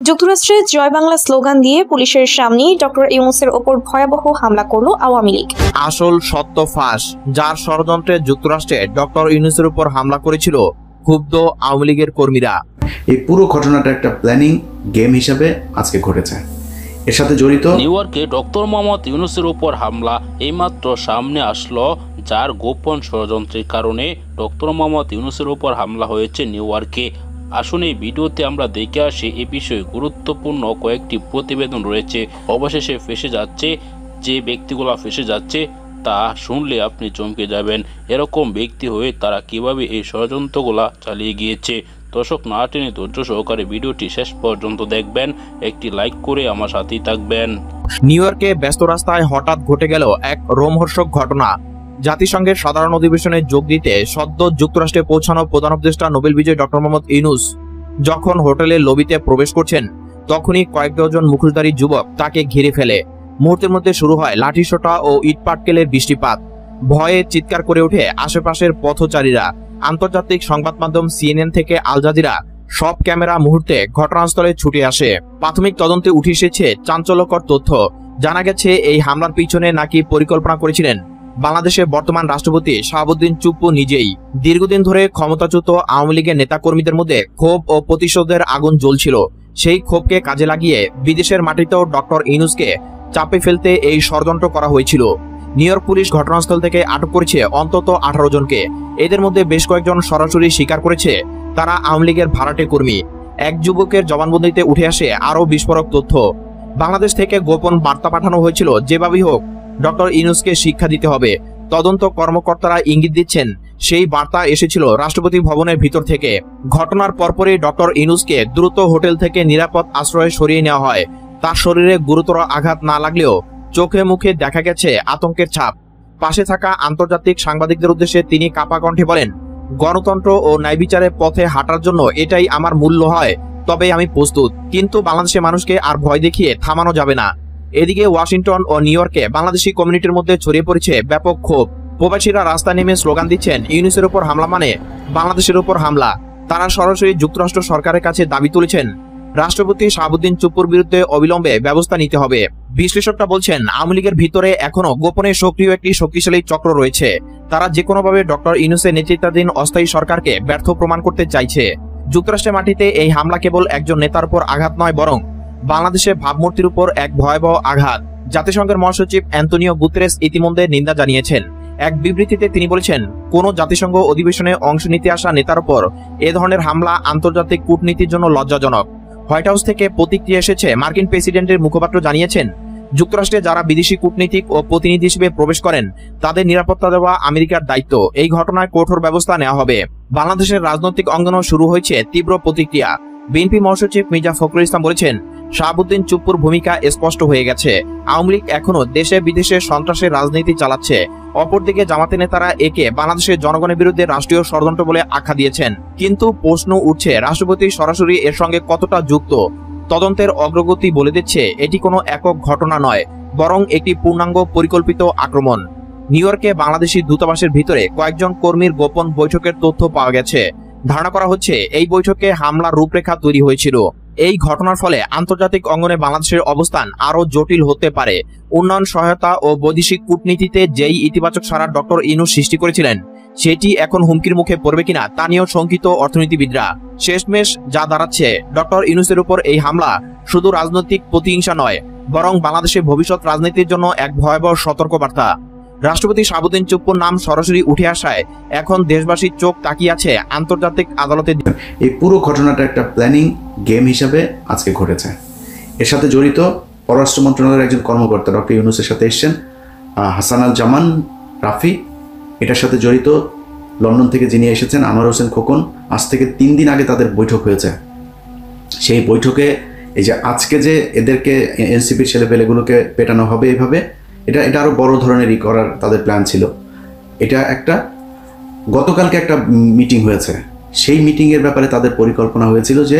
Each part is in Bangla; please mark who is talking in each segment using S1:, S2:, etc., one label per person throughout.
S1: যুক্তরাষ্ট্রে জয় বাংলা স্লোগান দিয়ে পুলিশের সামনেই ডক্টর ইউনূসের ওপর ভয়াবহ হামলা করল আওয়ামী লীগ।
S2: আসল সত্য ফাঁস, যার ষড়যন্ত্রে যুক্তরাষ্ট্রে ডক্টর ইউনূসের উপর হামলা করেছিল ক্ষুব্ধ আওয়ামী লীগের কর্মীরা।
S3: এই পুরো ঘটনাটা একটা প্ল্যানিং গেম হিসাবে আজকে ঘটেছে। এর সাথে জড়িত
S4: নিউ ইয়র্কে ডক্টর মোহাম্মদ ইউনূসের উপর হামলা এইমাত্র সামনে আসলো, যার গোপন ষড়যন্ত্রের কারণে ডক্টর মোহাম্মদ ইউনূসের উপর হামলা হয়েছে নিউ ইয়র্কে। আসুন এই ভিডিওতে আমরা দেখে আসি এ বিষয়ে গুরুত্বপূর্ণ কয়েকটি প্রতিবেদন রয়েছে। অবশেষে ফেসে যাচ্ছে, যে ব্যক্তিগুলো ফেসে যাচ্ছে তা শুনলে আপনি চমকে যাবেন। এরকম ব্যক্তি হয়ে তারা কিভাবে এই ষড়যন্ত্রগুলা চালিয়ে গিয়েছে। দর্শক, না টেনে ধৈর্য সহকারে ভিডিওটি শেষ পর্যন্ত দেখবেন, একটি লাইক করে আমার সাথেই থাকবেন।
S2: নিউ ইয়র্কে ব্যস্ত রাস্তায় হঠাৎ ঘটে গেল এক রোমহর্ষক ঘটনা। জাতিসংঘের সাধারণ অধিবেশনে যোগ দিতে সদ্য যুক্তরাষ্ট্রে পৌঁছানো প্রধান উপদেষ্টা নোবেল বিজয়ী ডক্টর মোহাম্মদ ইউনূস যখন হোটেলের লবিতে প্রবেশ করছেন, তখনই কয়েক ডজন মুখোশধারী যুবক তাকে ঘিরে ফেলে। মুহূর্তের মধ্যে শুরু হয় লাঠিসোঁটা ও ইটপাটকেলের বৃষ্টিপাত। ভয়ে চিৎকার করে ওঠে আশেপাশের পথচারীরা। আন্তর্জাতিক সংবাদ মাধ্যম সিএনএন থেকে আল জাজিরা সব ক্যামেরা মুহূর্তে ঘটনাস্থলে ছুটে আসে। প্রাথমিক তদন্তে উঠে এসেছে চাঞ্চল্যকর তথ্য। জানা গেছে এই হামলার পিছনে নাকি পরিকল্পনা করেছিলেন বাংলাদেশের বর্তমান রাষ্ট্রপতি শাহাবুদ্দিন চুপ্পু নিজেই। দীর্ঘদিন ধরে ক্ষমতাচ্যুত আওয়ামী লীগের নেতাকর্মীদের মধ্যে ক্ষোভ ও প্রতিশোধের আগুন জ্বলছিল। সেই ক্ষোভকে কাজে লাগিয়ে বিদেশের মাটিতেও ডক্টর ইউনূসকে চাপে ফেলতে এই ষড়যন্ত্র করা হয়েছিল। নিউ ইয়র্ক পুলিশ ঘটনাস্থল থেকে আটক করেছে অন্তত 18 জনকে। এদের মধ্যে বেশ কয়েকজন সরাসরি স্বীকার করেছে তারা আওয়ামী লীগের ভাড়াটে কর্মী। এক যুবকের জবানবন্দিতে উঠে আসে আরও বিস্ফোরক তথ্য। বাংলাদেশ থেকে গোপন বার্তা পাঠানো হয়েছিল, যেভাবেই হোক ডক্টর ইউনূসকে শিক্ষা দিতে হবে। তদন্ত কর্মকর্তারা ইঙ্গিত দিচ্ছেন সেই বার্তা এসেছিল রাষ্ট্রপতি ভবনের ভিতর থেকে। ঘটনার পরপরই ডক্টর ইউনূসকে দ্রুত হোটেল থেকে নিরাপদ আশ্রয়ে সরিয়ে নেওয়া হয়। তার শরীরে গুরুতর আঘাত না লাগলেও চোখে মুখে দেখা গেছে আতঙ্কের ছাপ। পাশে থাকা আন্তর্জাতিক সাংবাদিকদের উদ্দেশ্যে তিনি কাঁপা কণ্ঠে বলেন, গণতন্ত্র ও ন্যায়বিচারের পথে হাঁটার জন্য এটাই আমার মূল্য হয়, তবে আমি প্রস্তুত। কিন্তু বাংলাদেশের মানুষকে আর ভয় দেখিয়ে থামানো যাবে না। এদিকে ওয়াশিংটন ও নিউ ইয়র্কে বাংলাদেশি কমিউনিটির মধ্যে ছড়িয়ে পড়েছে ব্যাপক ক্ষোভ। প্রবাসীরা রাস্তায় নেমে স্লোগান দিচ্ছেন, ইউনূসের উপর হামলা মানে বাংলাদেশের উপর হামলা। তারা সরাসরি যুক্তরাষ্ট্র সরকারের কাছে দাবি তুলেছেন রাষ্ট্রপতি শাহাবুদ্দিন চুপ্পুর বিরুদ্ধে অবিলম্বে ব্যবস্থা নিতে হবে। বিশ্লেষকরা বলছেন, আওয়ামী লীগের ভিতরে এখনো গোপনে সক্রিয় একটি শক্তিশালী চক্র রয়েছে। তারা যেকোনোভাবে ডক্টর ইউনূসের নেতৃত্বাধীন অস্থায়ী সরকারকে ব্যর্থ প্রমাণ করতে চাইছে। যুক্তরাষ্ট্রের মাটিতে এই হামলা কেবল একজন নেতার উপর আঘাত নয়, বরং বাংলাদেশের ভাবমূর্তির উপর এক ভয়াবহ আঘাত। জাতিসংঘের মহাসচিব অ্যান্তোনিও গুতেরেস ইতিমধ্যে নিন্দা জানিয়েছেন। এক বিবৃতিতে তিনি বলেছেন, কোন জাতিসংঘ অধিবেশনে অংশ নিতে আসা নেতার উপর এ ধরনের হামলা আন্তর্জাতিক কূটনীতির জন্য লজ্জাজনক। হোয়াইট হাউস থেকে প্রতিক্রিয়া এসেছে। মার্কিন প্রেসিডেন্টের মুখপাত্র জানিয়েছেন, যুক্তরাষ্ট্রে যারা বিদেশি কূটনীতিক ও প্রতিনিধি হিসেবে প্রবেশ করেন তাদের নিরাপত্তা দেওয়া আমেরিকার দায়িত্ব। এই ঘটনায় কঠোর ব্যবস্থা নেওয়া হবে। বাংলাদেশের রাজনৈতিক অঙ্গনেও শুরু হয়েছে তীব্র প্রতিক্রিয়া। বিএনপি মহাসচিব মির্জা ফখরুল ইসলাম বলেছেন, শাহাবুদ্দিন চুপ্পুর ভূমিকা স্পষ্ট হয়ে গেছে। আওয়ামী লীগ এখনো দেশে বিদেশে সন্ত্রাসের রাজনীতি চালাচ্ছে। অপরদিকে জামাতে নেতারা একে বাংলাদেশের জনগণের বিরুদ্ধে রাষ্ট্রীয় ষড়যন্ত্র বলে আখ্যা দিয়েছেন। কিন্তু প্রশ্ন উঠছে, রাষ্ট্রপতি সরাসরি এর সঙ্গে কতটা যুক্ত? তদন্তের অগ্রগতি বলে দিচ্ছে এটি কোনো একক ঘটনা নয়, বরং একটি পূর্ণাঙ্গ পরিকল্পিত আক্রমণ। নিউ ইয়র্কে বাংলাদেশি দূতাবাসের ভিতরে কয়েকজন কর্মীর গোপন বৈঠকের তথ্য পাওয়া গেছে। ধারণা করা হচ্ছে এই বৈঠকে হামলার রূপরেখা তৈরি হয়েছিল। এই ঘটনার ফলে আন্তর্জাতিক অঙ্গনে বাংলাদেশের অবস্থান আরও জটিল হতে পারে। উন্নয়ন সহায়তা ও বৈদেশিক কূটনীতিতে যেই ইতিবাচক সাড়া ডক্টর ইউনূস সৃষ্টি করেছিলেন, সেটি এখন হুমকির মুখে পড়বে কিনা তা নিয়েও শঙ্কিত অর্থনীতিবিদরা। শেষমেশ যা দাঁড়াচ্ছে, ডক্টর ইউনূসের উপর এই হামলা শুধু রাজনৈতিক প্রতিহিংসা নয়, বরং বাংলাদেশের ভবিষ্যৎ রাজনীতির জন্য এক ভয়াবহ সতর্কবার্তা। রাষ্ট্রপতি শাহাবুদ্দিন চুপ্পুর নাম সরাসরি উঠে আসায় এখন দেশবাসীর চোখ তাকিয়ে আছে আন্তর্জাতিক আদালতে।
S3: এই পুরো ঘটনাটা একটা প্ল্যানিং গেম হিসাবে আজকে ঘটেছে। এর সাথে জড়িত পররাষ্ট্র মন্ত্রণালয়ের একজন কর্মকর্তা ডক্টর ইউনূসের সাথে এসছেন, হাসান জামান রাফি। এটার সাথে জড়িত লন্ডন থেকে যিনি এসেছেন আনোয়ার হোসেন খোকন। আজ থেকে 3 দিন আগে তাদের বৈঠক হয়েছে। সেই বৈঠকে এই যে আজকে যে এদেরকে এনসিপির ছেলেপেলেগুলোকে পেটানো হবে এইভাবে, এটা আরও বড় ধরনেরই করার তাদের প্ল্যান ছিল। এটা একটা গতকালকে একটা মিটিং হয়েছে। সেই মিটিংয়ের ব্যাপারে তাদের পরিকল্পনা হয়েছিল যে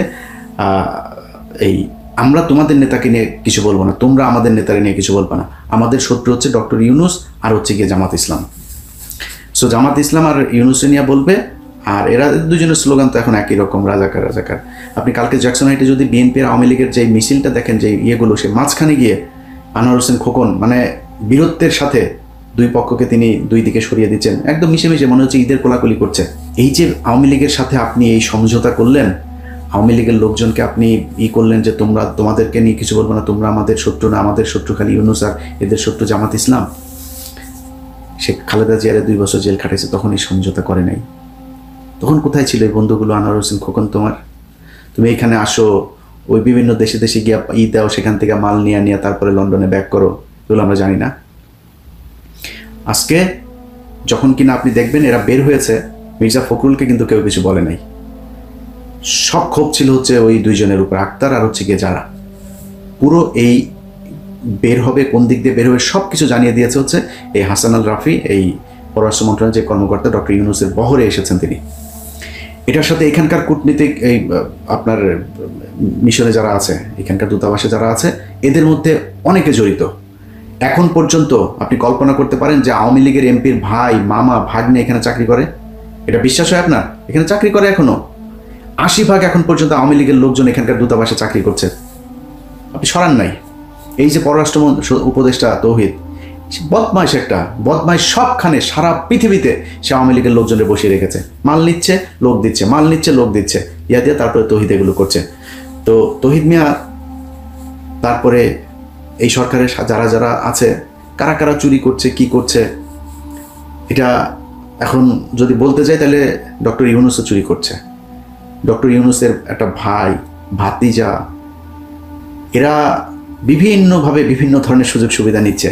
S3: আমরা তোমাদের নেতাকে নিয়ে কিছু বলবো না, তোমরা আমাদের নেতাকে নিয়ে কিছু বলবো না। আমাদের শত্রু হচ্ছে ডক্টর ইউনূস আর হচ্ছে গিয়ে জামাত ইসলাম। সো জামাত ইসলাম আর ইউনূসে নিয়ে বলবে, আর এরা দুজনের স্লোগান তো এখন একই রকম, রাজাকার রাজাকার। আপনি কালকে জ্যাকসন হাইটে যদি বিএনপি আর আওয়ামী লীগের যে মিছিলটা দেখেন, যে ইয়েগুলো, সে মাঝখানে গিয়ে আনোয়ার হোসেন খোকন মানে বীরত্বের সাথে দুই পক্ষকে তিনি দুই দিকে সরিয়ে দিচ্ছেন, একদম মিশে মিশে মনে হচ্ছে ঈদের কোলাকুলি করছে। এই যে আওয়ামী লীগের সাথে আপনি এই সমঝোতা করলেন, আওয়ামী লীগের লোকজনকে আপনি করলেন যে তোমাদেরকে নিয়ে কিছু বলবো না, তোমরা আমাদের শত্রু না, আমাদের শত্রু খালি ইউনূস আর এদের শত্রু জামাত ইসলাম। সে খালেদা জিয়ারে 2 বছর জেল খাটাইছে, তখন এই সমঝোতা করে নাই। তখন কোথায় ছিল এই বন্ধুগুলো? আনোয়ার হোসেন খোকন, তুমি এখানে আসো, ওই বিভিন্ন দেশে দেশে গিয়া দাও, সেখান থেকে মাল নিয়ে তারপরে লন্ডনে ব্যাক করো, এগুলো আমরা জানি না। আজকে যখন কিনা আপনি দেখবেন এরা বের হয়েছে, মির্জা ফখরুলকে কিন্তু কেউ কিছু বলে নাই। সব ক্ষোভ ছিল হচ্ছে ওই দুইজনের উপর, আক্তার আর হচ্ছে গিয়ে যারা। পুরো এই বের হবে, কোন দিক দিয়ে বের হবে সব কিছু জানিয়ে দিয়েছে হচ্ছে এই হাসানাল রাফি, এই পররাষ্ট্র মন্ত্রণালয়ের যে কর্মকর্তা ডক্টর ইউনূসের বহরে এসেছেন তিনি। এটার সাথে এখানকার কূটনীতিক এই আপনার মিশনে যারা আছে, এখানকার দূতাবাসে যারা আছে, এদের মধ্যে অনেকে জড়িত। এখন পর্যন্ত আপনি কল্পনা করতে পারেন যে আওয়ামী লীগের এমপির ভাই, মামা, ভাগ্নে এখানে চাকরি করে? এটা বিশ্বাস হয় আপনার? এখানে চাকরি করে এখনো 80% এখন পর্যন্ত আওয়ামী লীগের লোকজন এখানকার দূতাবাসে চাকরি করছে। আপনি সরান নাই। এই যে পররাষ্ট্র উপদেষ্টা তৌহিদ, বদমাইশ একটা বদমাইশ, সবখানে সারা পৃথিবীতে সে আওয়ামী লীগের লোকজনের বসিয়ে রেখেছে। মাল নিচ্ছে, লোক দিচ্ছে, মাল নিচ্ছে, লোক দিচ্ছে, ইয়া দিয়ে তারপরে তৌহিদ এগুলো করছে। তো তৌহিদ মিয়া, তারপরে এই সরকারের যারা যারা আছে, কারা কারা চুরি করছে, কি করছে, এটা এখন যদি বলতে যাই তাহলে ডক্টর ইউনূসও চুরি করছে। ডক্টর ইউনূসের একটা ভাই, ভাতিজা, এরা বিভিন্নভাবে বিভিন্ন ধরনের সুযোগ সুবিধা নিচ্ছে।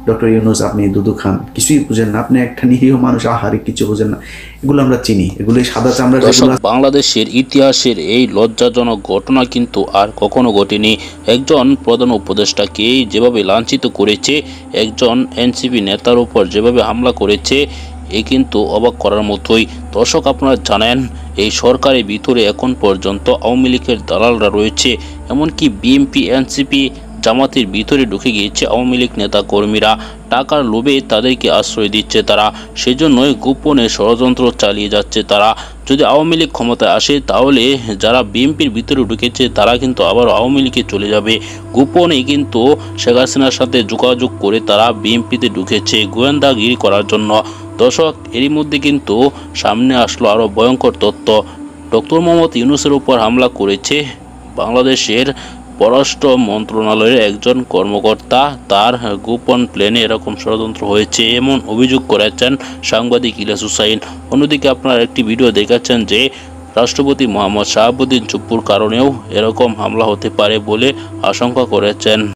S3: ডক্টর ইউনূস, আপনি দুদু খান, কিছুই বুঝেন না, আপনি একটা নিরীহ মানুষ, আহারে কিছু বুঝেন না, এগুলো আমরা চিনি, এগুলো সাদা চামড়া।
S4: বাংলাদেশের ইতিহাসের এই লজ্জাজনক ঘটনা কিন্তু আর কখনো ঘটেনি। একজন প্রধান উপদেষ্টাকে যেভাবে লাঞ্ছিত করেছে, একজন এনসিপি নেতার উপর যেভাবে হামলা করেছে, এ কিন্তু অবাক করার মতোই। দর্শক, আপনারা জানেন এই সরকারের ভিতরে এখন পর্যন্ত আওয়ামী লীগের দালালরা রয়েছে, এমনকি বিএনপি, এনসিপি, জামাতের ভিতরে ঢুকে গিয়েছে আওয়ামী লীগ নেতা কর্মীরা। টাকার লোভে তাদেরকে আশ্রয় দিচ্ছে তারা, সেজন্যই গোপনে ষড়যন্ত্র চালিয়ে যাচ্ছে তারা। যদি আওয়ামী লীগ ক্ষমতায় আসে তাহলে যারা বিএনপির ভিতরে ঢুকেছে তারা কিন্তু আবার আওয়ামী লীগে চলে যাবে। গোপনে কিন্তু শেখ হাসিনার সাথে যোগাযোগ করে তারা বিএনপিতে ঢুকেছে গোয়েন্দাগিরি করার জন্য। দর্শক, এরই মধ্যে কিন্তু সামনে আসলো আরও ভয়ঙ্কর তথ্য। ডক্টর মোহাম্মদ ইউনূসের উপর হামলা করেছে বাংলাদেশের পররাষ্ট্র মন্ত্রণালয়ের একজন কর্মকর্তা, তার গোপন প্ল্যানে এরকম ষড়যন্ত্র হয়েছে এমন অভিযোগ করেছেন সাংবাদিক ইলিয়াস হুসাইন। অন্যদিকে আপনারা একটি ভিডিও দেখাচ্ছেন যে রাষ্ট্রপতি মোহাম্মদ শাহাবুদ্দিন চুপ্পুর কারণেও এরকম হামলা হতে পারে বলে আশঙ্কা করেছেন।